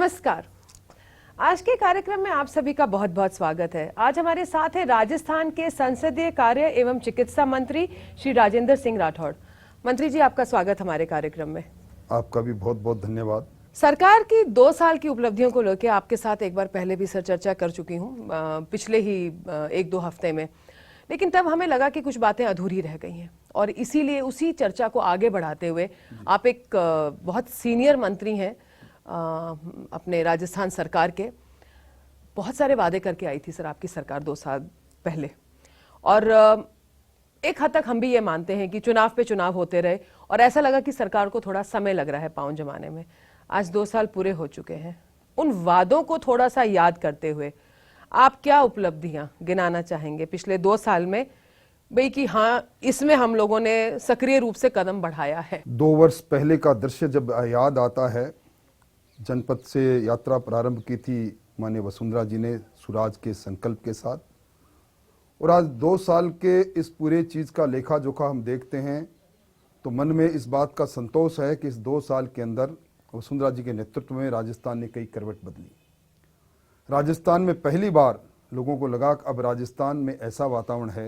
नमस्कार। आज के कार्यक्रम में आप सभी का बहुत बहुत स्वागत है। आज हमारे साथ है राजस्थान के संसदीय कार्य एवं चिकित्सा मंत्री श्री राजेंद्र सिंह राठौड़। मंत्री जी, आपका स्वागत हमारे कार्यक्रम में। आपका भी बहुत बहुत धन्यवाद। सरकार की 2 साल की उपलब्धियों को लेकर आपके साथ एक बार पहले भी सर चर्चा कर चुकी हूँ, पिछले ही 1-2 हफ्ते में, लेकिन तब हमें लगा कि कुछ बातें अधूरी रह गई हैं और इसीलिए उसी चर्चा को आगे बढ़ाते हुए आप एक बहुत सीनियर मंत्री हैं अपने राजस्थान सरकार के। बहुत सारे वादे करके आई थी सर आपकी सरकार 2 साल पहले, और एक हद तक हम भी ये मानते हैं कि चुनाव पे चुनाव होते रहे और ऐसा लगा कि सरकार को थोड़ा समय लग रहा है पांव जमाने में। आज 2 साल पूरे हो चुके हैं। उन वादों को थोड़ा सा याद करते हुए आप क्या उपलब्धियां गिनाना चाहेंगे पिछले 2 साल में, भाई कि हाँ इसमें हम लोगों ने सक्रिय रूप से कदम बढ़ाया है? 2 वर्ष पहले का दृश्य जब याद आता है, जनपद से यात्रा प्रारंभ की थी माननीय वसुंधरा जी ने सुराज के संकल्प के साथ, और आज 2 साल के इस पूरे चीज का लेखा जोखा हम देखते हैं तो मन में इस बात का संतोष है कि इस 2 साल के अंदर वसुंधरा जी के नेतृत्व में राजस्थान ने कई करवट बदली। राजस्थान में पहली बार लोगों को लगा कि अब राजस्थान में ऐसा वातावरण है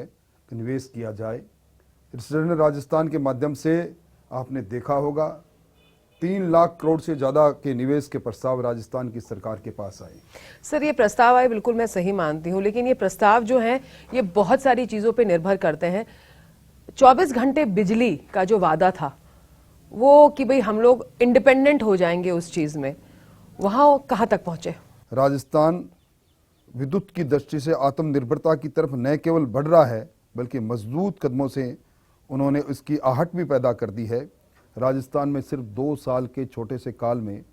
कि निवेश किया जाए। रिटर्न राजस्थान के माध्यम से आपने देखा होगा 3 लाख करोड़ से ज्यादा के निवेश के प्रस्ताव राजस्थान की सरकार के पास आए। सर ये प्रस्ताव आए, बिल्कुल मैं सही मानती हूँ, लेकिन ये प्रस्ताव जो है ये बहुत सारी चीजों पे निर्भर करते हैं। 24 घंटे बिजली का जो वादा था वो कि भाई हम लोग इंडिपेंडेंट हो जाएंगे उस चीज में, वहां कहां तक पहुंचे? राजस्थान विद्युत की दृष्टि से आत्मनिर्भरता की तरफ न केवल बढ़ रहा है बल्कि मजबूत कदमों से उन्होंने इसकी आहट भी पैदा कर दी है। राजस्थान में सिर्फ 2 साल के छोटे से काल में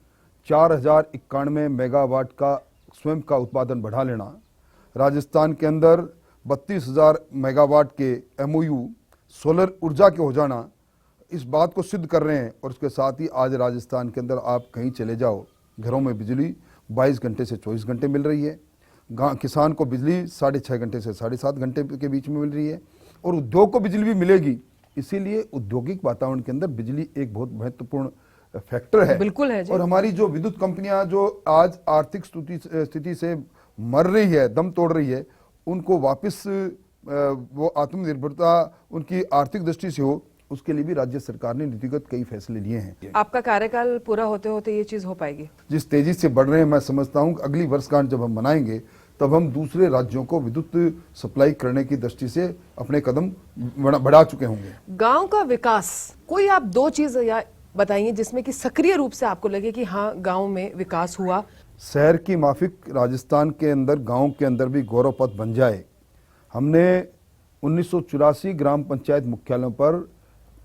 4091 मेगावाट का स्वयं का उत्पादन बढ़ा लेना, राजस्थान के अंदर 32,000 मेगावाट के MOU सोलर ऊर्जा के हो जाना, इस बात को सिद्ध कर रहे हैं। और उसके साथ ही आज राजस्थान के अंदर आप कहीं चले जाओ, घरों में बिजली 22 घंटे से 24 घंटे मिल रही है। किसान को बिजली 6.5 घंटे से 7.5 घंटे के बीच में मिल रही है, और उद्योग को बिजली भी मिलेगी। इसीलिए औद्योगिक वातावरण के अंदर बिजली एक बहुत महत्वपूर्ण फैक्टर है। बिल्कुल है जी। और हमारी जो विद्युत कंपनियां जो आज आर्थिक स्थिति से मर रही है, दम तोड़ रही है, उनको वापस वो आत्मनिर्भरता उनकी आर्थिक दृष्टि से हो, उसके लिए भी राज्य सरकार ने नीतिगत कई फैसले लिए हैं। आपका कार्यकाल पूरा होते होते ये चीज हो पाएगी? जिस तेजी से बढ़ रहे हैं, मैं समझता हूं कि अगली वर्षगांठ जब हम मनाएंगे तब हम दूसरे राज्यों को विद्युत सप्लाई करने की दृष्टि से अपने कदम बढ़ा चुके होंगे। गांव का विकास, कोई आप 2 चीज या बताइए जिसमें कि सक्रिय रूप से आपको लगे कि हाँ गांव में विकास हुआ। शहर की माफिक राजस्थान के अंदर गांव के अंदर भी गौरव पथ बन जाए। हमने 1984 ग्राम पंचायत मुख्यालयों पर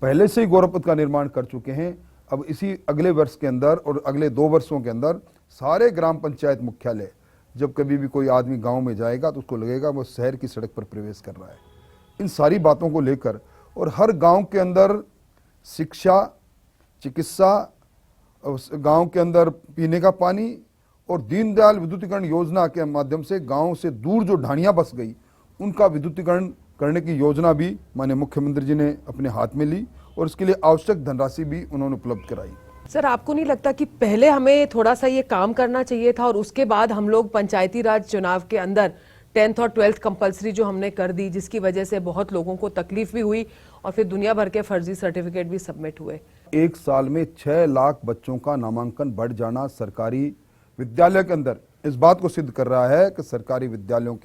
पहले से ही गौरव पथ का निर्माण कर चुके हैं। अब इसी अगले वर्ष के अंदर और अगले 2 वर्षों के अंदर सारे ग्राम पंचायत मुख्यालय, जब कभी भी कोई आदमी गांव में जाएगा तो उसको लगेगा वो शहर की सड़क पर प्रवेश कर रहा है। इन सारी बातों को लेकर, और हर गांव के अंदर शिक्षा, चिकित्सा, गांव के अंदर पीने का पानी, और दीनदयाल विद्युतीकरण योजना के माध्यम से गांव से दूर जो ढाणियां बस गई उनका विद्युतीकरण करने की योजना भी माननीय मुख्यमंत्री जी ने अपने हाथ में ली, और इसके लिए आवश्यक धनराशि भी उन्होंने उपलब्ध कराई। सर आपको नहीं लगता कि पहले हमें थोड़ा सा ये काम करना चाहिए था और उसके बाद हम लोग पंचायती राज चुनाव के अंदर 10th और 12th कंपलसरी जो हमने कर दी, जिसकी वजह से बहुत लोगों को तकलीफ भी हुई और फिर दुनिया भर के फर्जी सर्टिफिकेट भी सबमिट हुए? 1 साल में 6 लाख बच्चों का नामांकन बढ़ जाना सरकारी विद्यालय के अंदर इस बात को सिद्ध कर रहा है कि सरकारी विद्यालयों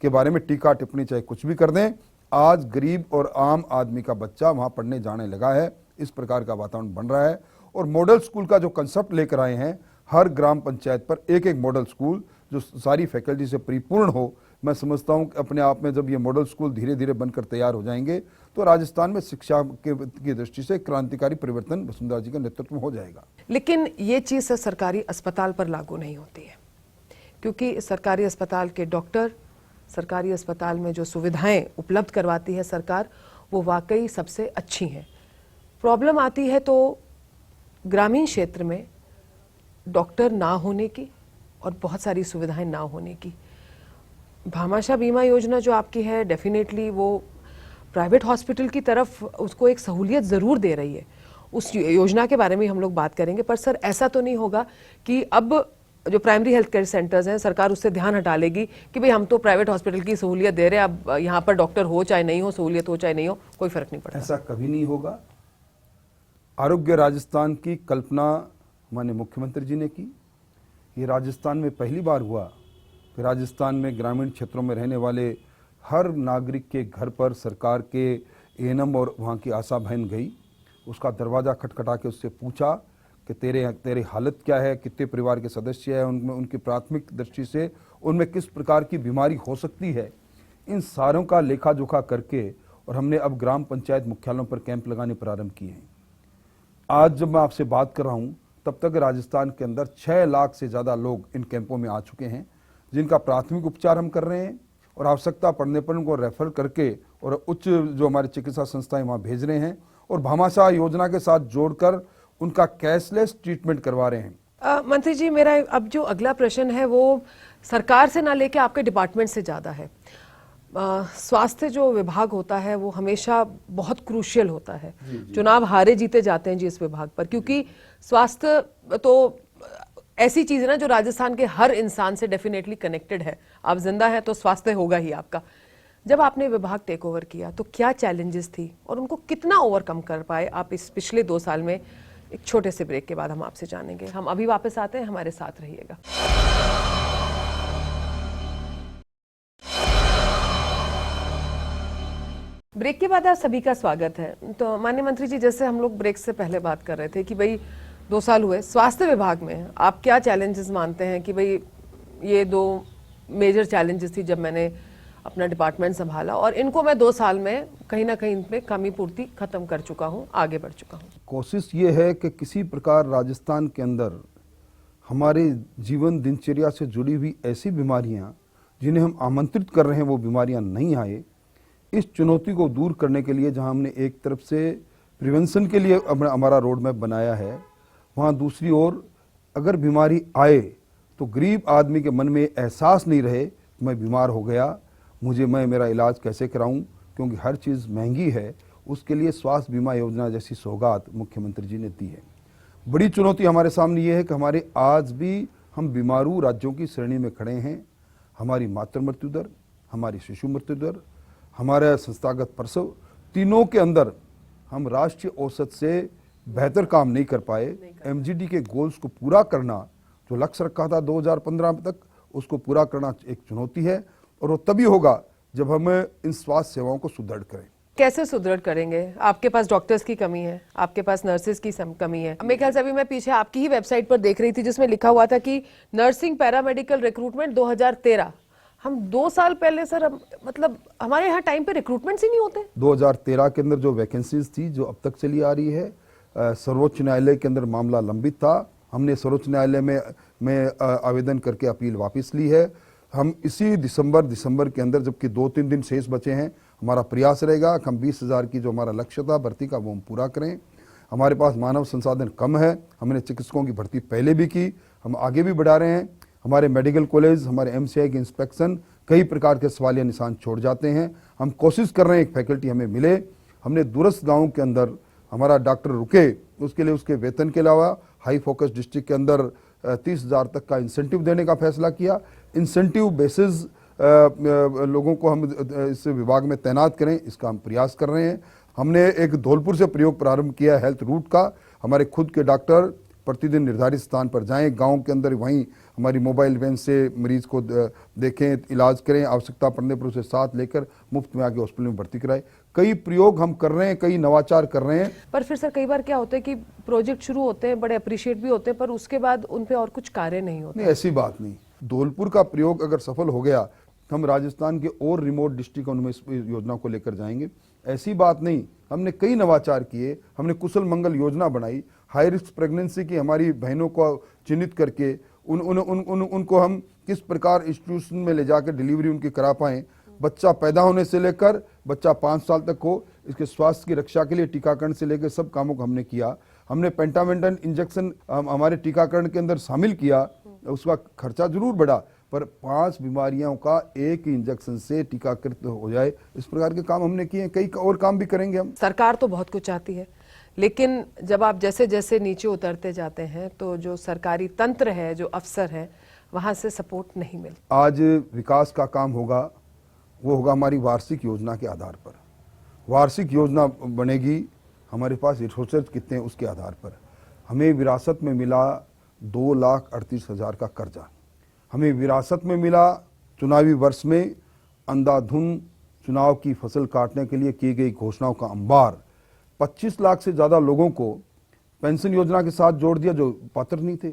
के बारे में टीका टिप्पणी चाहे कुछ भी कर दें, आज गरीब और आम आदमी का बच्चा वहां पढ़ने जाने लगा है। इस प्रकार का वातावरण बन रहा है। और मॉडल स्कूल का जो कंसेप्ट लेकर आए हैं, हर ग्राम पंचायत पर एक मॉडल स्कूल जो सारी फैकल्टी से परिपूर्ण हो, मैं समझता हूं कि अपने आप में जब ये मॉडल स्कूल धीरे धीरे बनकर तैयार हो जाएंगे तो राजस्थान में शिक्षा की दृष्टि से क्रांतिकारी परिवर्तन वसुंधरा जी के नेतृत्व में हो जाएगा। लेकिन ये चीज सरकारी अस्पताल पर लागू नहीं होती है, क्योंकि सरकारी अस्पताल के डॉक्टर, सरकारी अस्पताल में जो सुविधाएं उपलब्ध करवाती है सरकार, वो वाकई सबसे अच्छी हैं। प्रॉब्लम आती है तो ग्रामीण क्षेत्र में डॉक्टर ना होने की और बहुत सारी सुविधाएं ना होने की। भामाशाह बीमा योजना जो आपकी है, डेफिनेटली वो प्राइवेट हॉस्पिटल की तरफ उसको एक सहूलियत ज़रूर दे रही है। उस योजना के बारे में हम लोग बात करेंगे, पर सर ऐसा तो नहीं होगा कि अब जो प्राइमरी हेल्थ केयर सेंटर्स हैं, सरकार उससे ध्यान हटा लेगी कि भाई हम तो प्राइवेट हॉस्पिटल की सहूलियत दे रहे हैं, अब यहाँ पर डॉक्टर हो चाहे नहीं हो, सहूलियत हो चाहे नहीं हो, कोई फर्क नहीं पड़ता। ऐसा कभी नहीं होगा। आरोग्य राजस्थान की कल्पना माननीय मुख्यमंत्री जी ने की। ये राजस्थान में पहली बार हुआ कि राजस्थान में ग्रामीण क्षेत्रों में रहने वाले हर नागरिक के घर पर सरकार के एएनएम और वहाँ की आशा बहन गई, उसका दरवाज़ा खटखटा के उससे पूछा कि तेरे हालत क्या है, कितने परिवार के सदस्य हैं, उनमें उनकी प्राथमिक दृष्टि से उनमें किस प्रकार की बीमारी हो सकती है, इन सारों का लेखा जोखा करके और हमने अब ग्राम पंचायत मुख्यालयों पर कैंप लगाने प्रारंभ किए हैं। आज जब मैं आपसे बात कर रहा हूँ तब तक राजस्थान के अंदर 6 लाख से ज़्यादा लोग इन कैंपों में आ चुके हैं, जिनका प्राथमिक उपचार हम कर रहे हैं और आवश्यकता पड़ने पर उनको रेफर करके और उच्च जो हमारी चिकित्सा संस्थाएं वहाँ भेज रहे हैं और भामाशाह योजना के साथ जोड़कर उनका कैशलेस ट्रीटमेंट करवा रहे हैं। मंत्री जी, मेरा अब जो अगला प्रश्न है वो सरकार से ना लेके आपके डिपार्टमेंट से ज़्यादा है। स्वास्थ्य जो विभाग होता है वो हमेशा बहुत क्रूशियल होता है। चुनाव हारे जीते जाते हैं जी इस विभाग पर, क्योंकि स्वास्थ्य तो ऐसी चीज है ना जो राजस्थान के हर इंसान से डेफिनेटली कनेक्टेड है। आप जिंदा हैं तो स्वास्थ्य होगा ही आपका। जब आपने विभाग टेक ओवर किया तो क्या चैलेंजेस थी और उनको कितना ओवरकम कर पाए आप इस पिछले 2 साल में? एक छोटे से ब्रेक के बाद हम आपसे जानेंगे। हम अभी वापस आते हैं, हमारे साथ रहिएगा। ब्रेक के बाद आप सभी का स्वागत है। तो माननीय मंत्री जी, जैसे हम लोग ब्रेक से पहले बात कर रहे थे कि भाई 2 साल हुए स्वास्थ्य विभाग में, आप क्या चैलेंजेस मानते हैं कि भाई ये 2 मेजर चैलेंजेस थी जब मैंने अपना डिपार्टमेंट संभाला और इनको मैं 2 साल में कहीं ना कहीं इनमें कमी पूर्ति खत्म कर चुका हूँ, आगे बढ़ चुका हूँ। कोशिश ये है कि किसी प्रकार राजस्थान के अंदर हमारे जीवन दिनचर्या से जुड़ी हुई ऐसी बीमारियां जिन्हें हम आमंत्रित कर रहे हैं वो बीमारियां नहीं आए। इस चुनौती को दूर करने के लिए जहां हमने एक तरफ से प्रिवेंशन के लिए हमारा रोड मैप बनाया है, वहां दूसरी ओर अगर बीमारी आए तो गरीब आदमी के मन में एहसास नहीं रहे कि मैं बीमार हो गया, मैं मेरा इलाज कैसे कराऊं, क्योंकि हर चीज़ महंगी है। उसके लिए स्वास्थ्य बीमा योजना जैसी सौगात मुख्यमंत्री जी ने दी है। बड़ी चुनौती हमारे सामने ये है कि हमारे आज भी हम बीमारू राज्यों की श्रेणी में खड़े हैं। हमारी मातृ मृत्यु दर, हमारी शिशु मृत्यु दर, हमारा संस्थागत प्रसव, तीनों के अंदर हम राष्ट्रीय औसत से बेहतर काम नहीं कर पाए। एमजीडी के गोल्स को पूरा करना, जो लक्ष्य रखा था 2015 तक, उसको पूरा करना एक चुनौती है और वो तभी होगा जब हम इन स्वास्थ्य सेवाओं को सुदृढ़ करें। कैसे सुदृढ़ करेंगे? आपके पास डॉक्टर्स की कमी है, आपके पास नर्सेज की कमी है। मेरे ख्याल से अभी मैं पीछे आपकी ही वेबसाइट पर देख रही थी जिसमें लिखा हुआ था कि नर्सिंग पैरामेडिकल रिक्रूटमेंट 2013। हम 2 साल पहले सर, मतलब हमारे यहाँ टाइम पे रिक्रूटमेंट्स ही नहीं होते। 2013 के अंदर जो वैकेंसीज थी जो अब तक चली आ रही है, सर्वोच्च न्यायालय के अंदर मामला लंबित था। हमने सर्वोच्च न्यायालय में आवेदन करके अपील वापस ली है। हम इसी दिसंबर के अंदर, जबकि 2-3 दिन शेष बचे हैं, हमारा प्रयास रहेगा कि हम 20,000 की जो हमारा लक्ष्य था भर्ती का वो हम पूरा करें। हमारे पास मानव संसाधन कम है, हमने चिकित्सकों की भर्ती पहले भी की, हम आगे भी बढ़ा रहे हैं। हमारे मेडिकल कॉलेज, हमारे एमसीआई की इंस्पेक्शन कई प्रकार के सवालिया निशान छोड़ जाते हैं। हम कोशिश कर रहे हैं एक फैकल्टी हमें मिले। हमने दूरस्थ गाँव के अंदर हमारा डॉक्टर रुके, उसके लिए उसके वेतन के अलावा हाई फोकस डिस्ट्रिक्ट के अंदर 30,000 तक का इंसेंटिव देने का फैसला किया। इंसेंटिव बेसिस लोगों को हम इस विभाग में तैनात करें, इसका हम प्रयास कर रहे हैं। हमने एक धौलपुर से प्रयोग प्रारंभ किया हेल्थ रूट का। हमारे खुद के डॉक्टर प्रतिदिन निर्धारित स्थान पर जाएं, गांव के अंदर वहीं हमारी मोबाइल वैन से मरीज को देखें, इलाज करें, आवश्यकता पड़ने पर उसे साथ लेकर मुफ्त में आके हॉस्पिटल में भर्ती कराएं। कई प्रयोग हम कर रहे हैं, कई नवाचार कर रहे हैं। पर फिर सर कई बार क्या होता है कि प्रोजेक्ट शुरू होते हैं, बड़े अप्रिशिएट भी होते हैं, पर उसके बाद उन पे और कुछ कार्य नहीं होते। नहीं, ऐसी बात नहीं। धौलपुर का प्रयोग अगर सफल हो गया, हम राजस्थान के और रिमोट डिस्ट्रिक्ट में इस योजना को लेकर जाएंगे। ऐसी बात नहीं, हमने कई नवाचार किए। हमने कुशल मंगल योजना बनाई, हाई रिस्क प्रेगनेंसी की हमारी बहनों को चिन्हित करके उनको हम किस प्रकार इंस्टीट्यूशन में ले जाकर डिलीवरी उनकी करा पाएं। बच्चा पैदा होने से लेकर बच्चा 5 साल तक हो, इसके स्वास्थ्य की रक्षा के लिए टीकाकरण से लेकर सब कामों को हमने किया। हमने पेंटामेंटन इंजेक्शन हमारे टीकाकरण के अंदर शामिल किया। उसका खर्चा जरूर बढ़ा, पर 5 बीमारियों का एक ही इंजेक्शन से टीकाकृत हो जाए, इस प्रकार के काम हमने किए। कई और काम भी करेंगे हम। सरकार तो बहुत कुछ चाहती है, लेकिन जब आप जैसे जैसे नीचे उतरते जाते हैं तो जो सरकारी तंत्र है, जो अफसर है, वहां से सपोर्ट नहीं मिलता। आज विकास का काम होगा, वो होगा हमारी वार्षिक योजना के आधार पर। वार्षिक योजना बनेगी, हमारे पास रिसोर्सेज कितने हैं उसके आधार पर। हमें विरासत में मिला 2,38,000 का कर्जा। हमें विरासत में मिला चुनावी वर्ष में अंधाधुंध चुनाव की फसल काटने के लिए की गई घोषणाओं का अंबार। 25 लाख से ज्यादा लोगों को पेंशन योजना के साथ जोड़ दिया जो पात्र नहीं थे।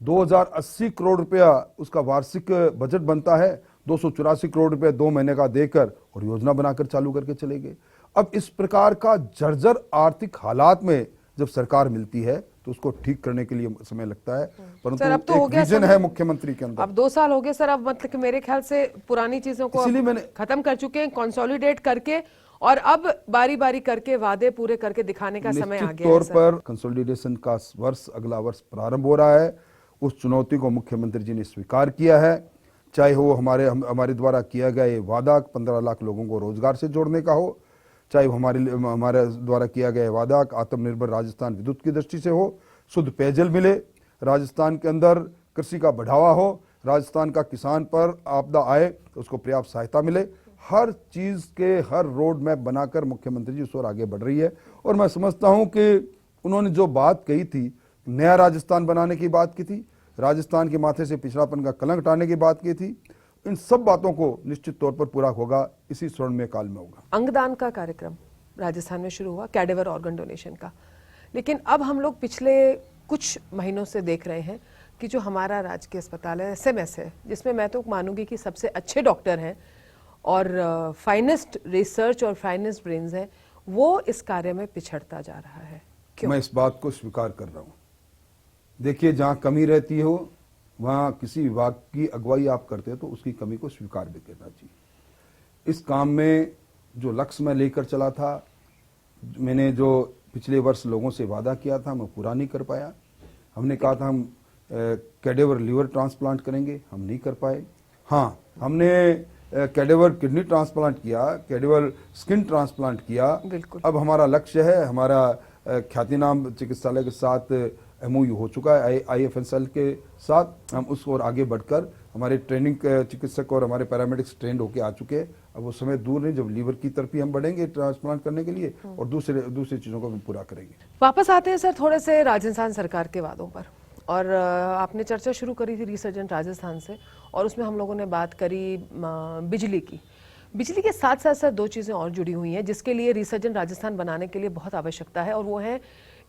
2080 करोड़ रुपया उसका वार्षिक बजट बनता है, 284 करोड़ रुपया 2 महीने का देकर और योजना बनाकर चालू करके चले गए। अब इस प्रकार का जर्जर आर्थिक हालात में जब सरकार मिलती है तो उसको ठीक करने के लिए समय लगता है, परंतु सर, अब तो हो एक गया विजन समय। है मुख्यमंत्री के अंदर। अब 2 साल हो गए सर, अब मतलब कि मेरे ख्याल से पुरानी चीजों को इसीलिए अब मैंने खत्म कर चुके हैं, कंसोलिडेट करके, और अब बारी बारी करके वादे पूरे करके दिखाने का समय आ निश्चित गया है तौर सर। पर कंसोलिडेशन का वर्ष, अगला वर्ष प्रारंभ हो रहा है। उस चुनौती को मुख्यमंत्री जी ने स्वीकार किया है, चाहे वो हमारे द्वारा किया गया ये वादा 15 लाख लोगों को रोजगार से जोड़ने का हो, चाहे वो हमारे द्वारा किया गया वादा आत्मनिर्भर राजस्थान विद्युत की दृष्टि से हो, शुद्ध पेयजल मिले, राजस्थान के अंदर कृषि का बढ़ावा हो, राजस्थान का किसान पर आपदा आए तो उसको पर्याप्त सहायता मिले। हर चीज के हर रोड मैप बनाकर मुख्यमंत्री जी उस ओर आगे बढ़ रही है। और मैं समझता हूं कि उन्होंने जो बात कही थी, नया राजस्थान बनाने की बात की थी, राजस्थान के माथे से पिछड़ापन का कलंक हटाने की बात की थी, इन सब बातों को निश्चित तौर पर पूरा होगा, इसी स्वर्णमय काल में होगा। अंगदान का कार्यक्रम राजस्थान में शुरू हुआ, कैडेवर ऑर्गन डोनेशन का, लेकिन अब हम लोग पिछले कुछ महीनों से देख रहे हैं कि जो हमारा राजकीय अस्पताल है, SMS है, जिसमें मैं तो मानूंगी कि सबसे अच्छे डॉक्टर हैं और फाइनेस्ट रिसर्च और फाइनेस्ट ब्रेन्स हैं, वो इस कार्य में पिछड़ता जा रहा है। क्यों? मैं इस बात को स्वीकार कर रहा हूं। देखिए, जहां कमी रहती हो वहां किसी विभाग की अगुवाई आप करते हो तो उसकी कमी को स्वीकार भी करना चाहिए। इस काम में जो लक्ष्य मैं लेकर चला था, मैंने जो पिछले वर्ष लोगों से वादा किया था, मैं पूरा नहीं कर पाया। हमने कहा था हम कैडेवर लीवर ट्रांसप्लांट करेंगे, हम नहीं कर पाए। हाँ, हमने कैडेवर किडनी ट्रांसप्लांट किया, कैडेवर स्किन ट्रांसप्लांट किया। बिल्कुल। अब हमारा लक्ष्य है, हमारा ख्यातिनाम चिकित्सालय के साथ MOU हो चुका है IFSL के साथ, हम उस ओर आगे बढ़कर हमारे ट्रेनिंग चिकित्सक और हमारे पैरामेडिक्स ट्रेंड होके आ चुके हैं। अब वो समय दूर नहीं जब लीवर की तरफ ही हम बढ़ेंगे ट्रांसप्लांट करने के लिए और दूसरी चीजों को हम पूरा करेंगे। वापस आते हैं सर थोड़े से राजस्थान सरकार के वादों पर, और आपने चर्चा शुरू करी थी रिसर्जेंट राजस्थान से, और उसमें हम लोगों ने बात करी बिजली की। बिजली के साथ साथ सर 2 चीजें और जुड़ी हुई हैं जिसके लिए रिसर्जेंट राजस्थान बनाने के लिए बहुत आवश्यकता है, और वो है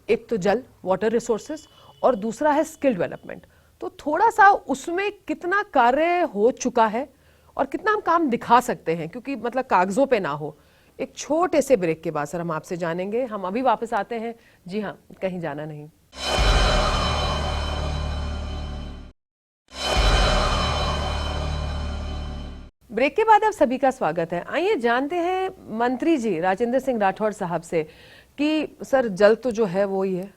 एक तो जल, वाटर रिसोर्सेज, और दूसरा है स्किल डेवलपमेंट। तो थोड़ा सा उसमें कितना कार्य हो चुका है और कितना हम काम दिखा सकते हैं, क्योंकि मतलब कागजों पे ना हो। एक छोटे से ब्रेक के बाद सर हम आपसे जानेंगे। हम अभी वापस आते हैं। जी हाँ, कहीं जाना नहीं। ब्रेक के बाद आप सभी का स्वागत है। आइए जानते हैं मंत्री जी राजेंद्र सिंह राठौड़ साहब से कि सर जल तो जो है वो ही है।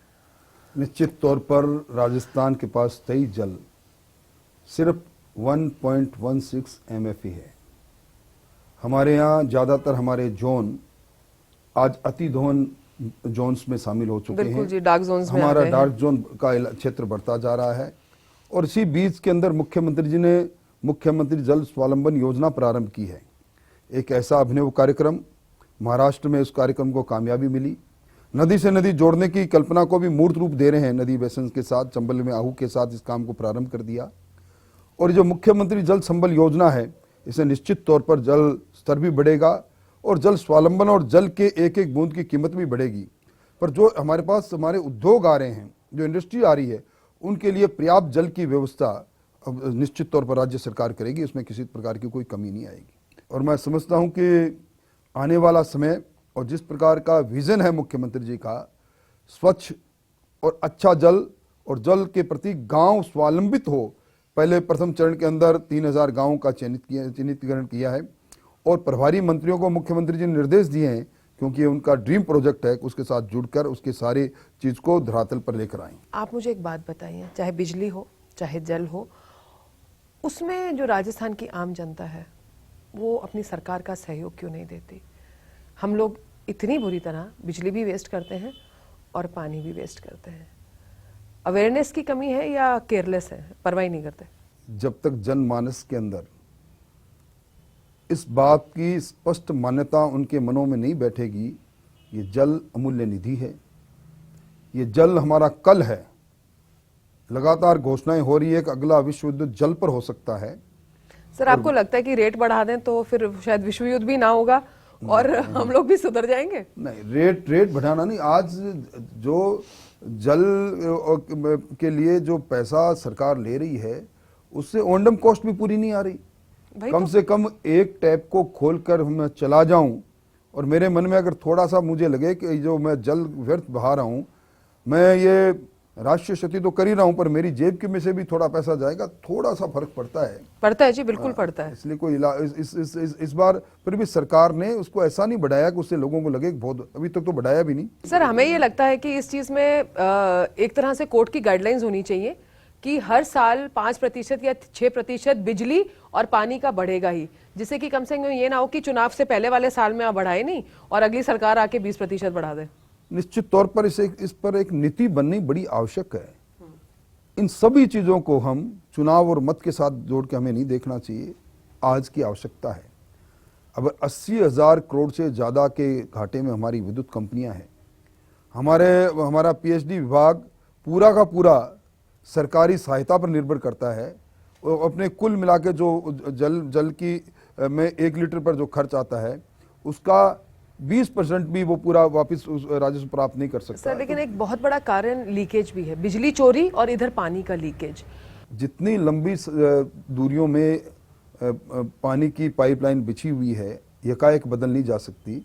निश्चित तौर पर राजस्थान के पास स्थायी जल सिर्फ 1.16 MFE है। हमारे यहाँ ज्यादातर हमारे जोन आज अति दोहन जोन्स में शामिल हो चुके बिल्कुल हैं। जी, डार्क जोन्स में हमारा आ गए डार्क हैं। जोन का क्षेत्र बढ़ता जा रहा है, और इसी बीच के अंदर मुख्यमंत्री जी ने मुख्यमंत्री जल स्वावलंबन योजना प्रारंभ की है। एक ऐसा अभिनव कार्यक्रम, महाराष्ट्र में उस कार्यक्रम को कामयाबी मिली। नदी से नदी जोड़ने की कल्पना को भी मूर्त रूप दे रहे हैं नदी बेसिन के साथ, चंबल में आहू के साथ इस काम को प्रारंभ कर दिया। और जो मुख्यमंत्री जल संबल योजना है, इससे निश्चित तौर पर जल स्तर भी बढ़ेगा और जल स्वावलंबन और जल के एक एक बूंद की कीमत भी बढ़ेगी। पर जो हमारे पास हमारे उद्योग आ रहे हैं, जो इंडस्ट्री आ रही है, उनके लिए पर्याप्त जल की व्यवस्था अब निश्चित तौर पर राज्य सरकार करेगी, इसमें किसी प्रकार की कोई कमी नहीं आएगी। और मैं समझता हूं कि आने वाला समय और जिस प्रकार का विजन है मुख्यमंत्री जी का, स्वच्छ और अच्छा जल और जल के प्रति गांव स्वावलंबित हो। पहले प्रथम चरण के अंदर 3000 गांवों का चिन्हितीकरण किया है, और प्रभारी मंत्रियों को मुख्यमंत्री जी ने निर्देश दिए हैं, क्योंकि उनका ड्रीम प्रोजेक्ट है, उसके साथ जुड़कर उसके सारे चीज को धरातल पर लेकर आए। आप मुझे एक बात बताइए, चाहे बिजली हो चाहे जल हो, उसमें जो राजस्थान की आम जनता है वो अपनी सरकार का सहयोग क्यों नहीं देती? हम लोग इतनी बुरी तरह बिजली भी वेस्ट करते हैं और पानी भी वेस्ट करते हैं। अवेयरनेस की कमी है या केयरलेस है, परवाह ही नहीं करते? जब तक जनमानस के अंदर इस बात की स्पष्ट मान्यता उनके मनों में नहीं बैठेगी, ये जल अमूल्य निधि है, ये जल हमारा कल है। लगातार घोषणाएं हो रही है कि अगला विश्व युद्ध जल पर हो सकता है। सर, आपको लगता है कि रेट बढ़ा दें तो फिर शायद विश्व युद्ध भी ना होगा और हम लोग भी सुधर जाएंगे? नहीं, रेट बढ़ाना नहीं। आज जो जल के लिए जो पैसा सरकार ले रही है, उससे ओंडम कॉस्ट भी पूरी नहीं आ रही। कम से कम एक टैप को खोलकर मैं चला जाऊं और मेरे मन में अगर थोड़ा सा मुझे लगे कि जो मैं जल व्यर्थ बहा रहा हूं, मैं ये राष्ट्रीय क्षति तो कर ही रहा हूं, पर मेरी जेब के में से भी थोड़ा पैसा जाएगा, थोड़ा सा फर्क पड़ता है जी, बिल्कुल पड़ता है। इसलिए कोई इस बार फिर भी सरकार ने उसको ऐसा नहीं बढ़ाया कि उससे लोगों को लगे कि बहुत, अभी तक तो बढ़ाया भी नहीं। सर, हमें ये लगता है कि इस चीज में एक तरह से कोर्ट की गाइडलाइंस होनी चाहिए कि हर साल 5% या 6% बिजली और पानी का बढ़ेगा ही, जिससे कि कम से कम ये ना हो कि चुनाव से पहले वाले साल में आप बढ़ाए नहीं और अगली सरकार आके 20% बढ़ा दे। निश्चित तौर पर इस पर एक नीति बननी बड़ी आवश्यक है। इन सभी चीजों को हम चुनाव और मत के साथ जोड़ के हमें नहीं देखना चाहिए, आज की आवश्यकता है। अब 80,000 करोड़ से ज्यादा के घाटे में हमारी विद्युत कंपनियां हैं। हमारा पीएचडी विभाग पूरा का पूरा सरकारी सहायता पर निर्भर करता है। अपने कुल मिला के जो जल की में 1 लीटर पर जो खर्च आता है, उसका 20% भी वो पूरा वापस राजस्व प्राप्त नहीं कर सकता। सर, लेकिन एक बहुत बड़ा कारण लीकेज भी है, बिजली चोरी और इधर पानी का लीकेज। जितनी लंबी दूरियों में पानी की पाइपलाइन बिछी हुई है, एकाएक बदल नहीं जा सकती,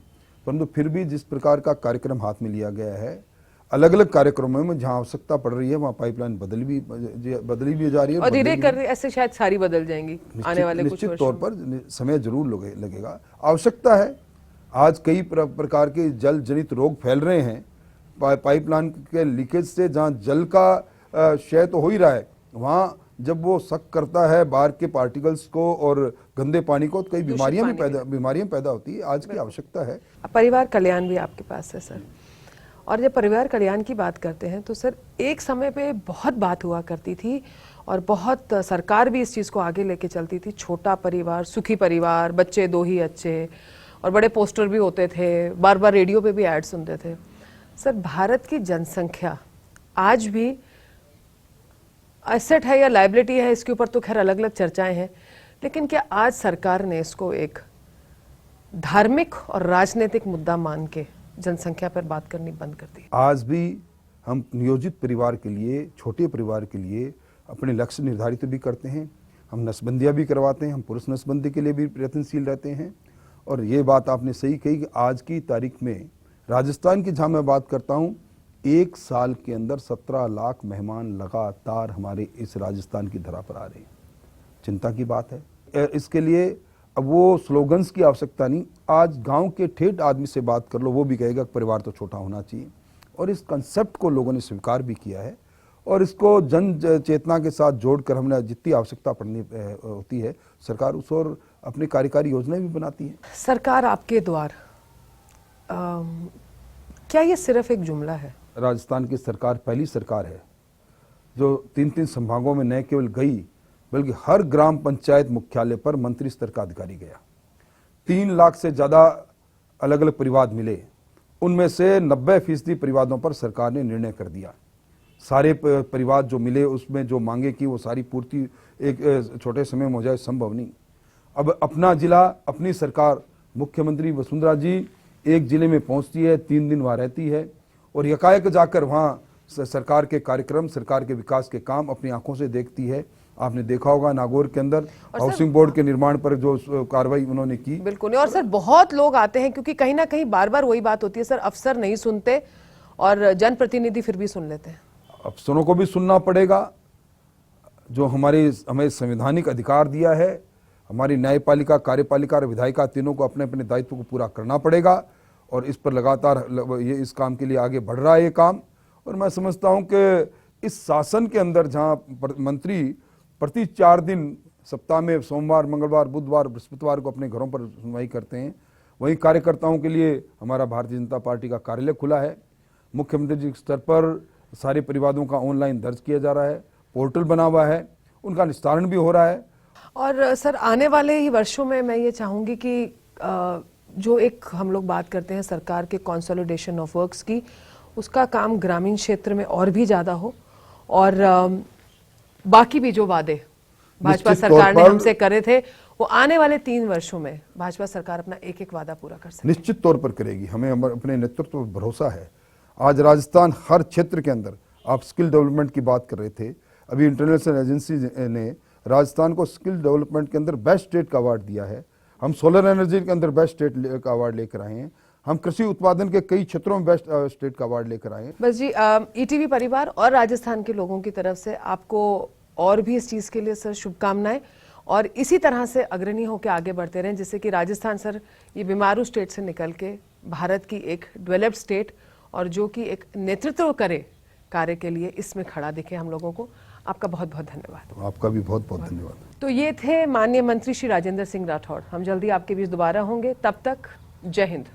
परंतु फिर भी जिस प्रकार का कार्यक्रम हाथ में लिया गया है, अलग अलग कार्यक्रमों में जहां आवश्यकता पड़ रही है वहां पाइपलाइन बदली भी जा रही है और धीरे कर ऐसे शायद सारी बदल जाइंगी आने वाले कुछ निश्चित तौर पर समय जरूर लगेगा। आवश्यकता है। आज कई प्रकार के जल जनित रोग फैल रहे हैं पाइपलाइन के लीकेज से। जहां जल का क्षय तो हो ही रहा है, वहां जब वो सक करता है बाहर के पार्टिकल्स को और गंदे पानी को, तो कई बीमारियां पैदा होती है। आज की आवश्यकता है। परिवार कल्याण भी आपके पास है सर, और जब परिवार कल्याण की बात करते हैं तो सर एक समय पे बहुत बात हुआ करती थी और बहुत सरकार भी इस चीज़ को आगे लेके चलती थी, छोटा परिवार, सुखी परिवार, बच्चे 2 ही अच्छे, और बड़े पोस्टर भी होते थे, बार बार रेडियो पे भी ऐड सुनते थे। सर, भारत की जनसंख्या आज भी एसेट है या लायबिलिटी है, इसके ऊपर तो खैर अलग अलग चर्चाएं हैं, लेकिन क्या आज सरकार ने इसको एक धार्मिक और राजनीतिक मुद्दा मान के जनसंख्या पर बात करनी बंद कर दी? आज भी हम नियोजित परिवार के लिए, छोटे परिवार के लिए अपने लक्ष्य निर्धारित भी करते हैं। हम नसबंदियां भी करवाते हैं, हम पुरुष नसबंदी के लिए भी प्रयत्नशील रहते हैं। और ये बात आपने सही कही कि आज की तारीख में राजस्थान की जहां मैं बात करता हूं, 1 साल के अंदर 17 लाख मेहमान लगातार हमारे इस राजस्थान की धरा पर आ रहे हैं। चिंता की बात है। इसके लिए अब वो स्लोगन्स की आवश्यकता नहीं, आज गांव के ठेठ आदमी से बात कर लो, वो भी कहेगा कि परिवार तो छोटा होना चाहिए। और इस कंसेप्ट को लोगों ने स्वीकार भी किया है और इसको जन चेतना के साथ जोड़कर हमने जितनी आवश्यकता पड़नी होती है, सरकार उस और अपनी कार्यकारी योजनाएं भी बनाती है। सरकार आपके द्वार, क्या ये सिर्फ एक जुमला है? राजस्थान की सरकार पहली सरकार है जो 3-3 संभागों में न केवल गई, बल्कि हर ग्राम पंचायत मुख्यालय पर मंत्री स्तर का अधिकारी गया। 3 लाख से ज्यादा अलग अलग परिवाद मिले, उनमें से 90% परिवादों पर सरकार ने निर्णय कर दिया। सारे परिवाद जो मिले उसमें जो मांगे की वो सारी पूर्ति एक छोटे समय में हो जाए संभव नहीं। अब अपना जिला, अपनी सरकार, मुख्यमंत्री वसुंधरा जी एक जिले में पहुंचती है, 3 दिन वहां रहती है और यकायक जाकर वहां सरकार के कार्यक्रम, सरकार के विकास के काम अपनी आंखों से देखती है। आपने देखा होगा नागौर के अंदर हाउसिंग बोर्ड के निर्माण पर जो कार्रवाई उन्होंने की। बिल्कुल नहीं। और सर बहुत लोग आते हैं, क्योंकि कहीं ना कहीं बार बार वही बात होती है सर, अफसर नहीं सुनते और जनप्रतिनिधि फिर भी सुन लेते हैं। अफसरों को भी सुनना पड़ेगा, जो हमें संवैधानिक अधिकार दिया है। हमारी न्यायपालिका, कार्यपालिका और विधायिका तीनों को अपने अपने दायित्व को पूरा करना पड़ेगा और इस पर लगातार इस काम के लिए आगे बढ़ रहा है ये काम। और मैं समझता हूं कि इस शासन के अंदर जहां मंत्री प्रति 4 दिन सप्ताह में सोमवार, मंगलवार, बुधवार, बृहस्पतिवार को अपने घरों पर सुनवाई करते हैं, वहीं कार्यकर्ताओं के लिए हमारा भारतीय जनता पार्टी का कार्यालय खुला है। मुख्यमंत्री जी के स्तर पर सारे परिवारों का ऑनलाइन दर्ज किया जा रहा है, पोर्टल बना हुआ है, उनका निस्तारण भी हो रहा है। और सर आने वाले ही वर्षों में मैं ये चाहूंगी कि जो एक हम लोग बात करते हैं सरकार के कंसोलिडेशन ऑफ वर्क्स की, उसका काम ग्रामीण क्षेत्र में और भी ज्यादा हो, और बाकी भी जो वादे भाजपा निश्चित सरकार ने तौर पर हमसे करे थे वो आने वाले 3 वर्षों में भाजपा सरकार अपना एक एक वादा पूरा कर सके। निश्चित तौर पर करेगी, हमें अपने नेतृत्व पर भरोसा है। आज राजस्थान हर क्षेत्र के अंदर, आप स्किल डेवलपमेंट की बात कर रहे थे, अभी इंटरनेशनल एजेंसी ने राजस्थान को स्किल डेवलपमेंट के अंदर बेस्ट स्टेट का अवार्ड दिया है। हम सोलर एनर्जी के अंदर बेस्ट स्टेट का अवार्ड लेकर आए हैं। हम कृषि उत्पादन के कई क्षेत्रों में बेस्ट स्टेट का अवार्ड लेकर आए हैं। बस जी, ईटीवी परिवार और राजस्थान के लोगों की तरफ से आपको और भी इस चीज के लिए सर शुभकामनाएं, और इसी तरह से अग्रणी होकर आगे बढ़ते रहें, जिससे कि राजस्थान सर ये बीमारू स्टेट से निकल के भारत की एक डेवलप्ड स्टेट और जो कि एक नेतृत्व करे कार्य के लिए, इसमें खड़ा दिखे हम लोगों को। आपका बहुत बहुत धन्यवाद। आपका भी बहुत बहुत धन्यवाद। तो ये थे माननीय मंत्री श्री राजेंद्र सिंह राठौड़। हम जल्दी आपके बीच दोबारा होंगे, तब तक जय हिंद।